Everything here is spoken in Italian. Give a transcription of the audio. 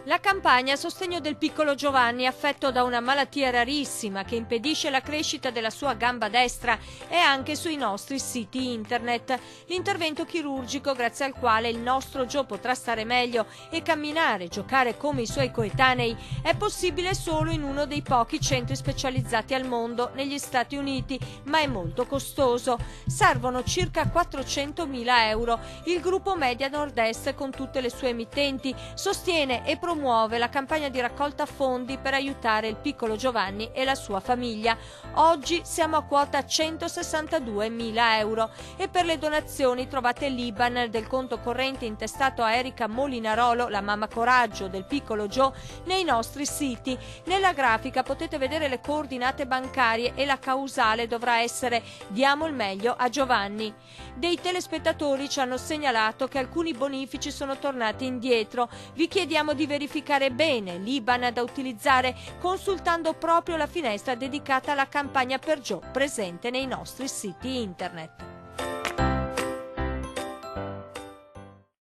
La campagna a sostegno del piccolo Giovanni, affetto da una malattia rarissima che impedisce la crescita della sua gamba destra, è anche sui nostri siti internet. L'intervento chirurgico grazie al quale il nostro Gio potrà stare meglio e camminare, giocare come i suoi coetanei, è possibile solo in uno dei pochi centri specializzati al mondo, negli Stati Uniti, ma è molto costoso. Servono circa 400.000 euro. Il gruppo Media Nord-Est, con tutte le sue emittenti, sostiene e promuove la campagna di raccolta fondi per aiutare il piccolo Giovanni e la sua famiglia. Oggi siamo a quota 162.000 euro e per le donazioni trovate l'IBAN del conto corrente intestato a Erika Molinarolo, la mamma coraggio del piccolo Gio, nei nostri siti. Nella grafica potete vedere le coordinate bancarie e la causale dovrà essere "Diamo il meglio a Giovanni". Dei telespettatori ci hanno segnalato che alcuni bonifici sono tornati indietro. Vi chiediamo di verificare bene l'IBAN da utilizzare consultando proprio la finestra dedicata alla campagna per Gio presente nei nostri siti internet.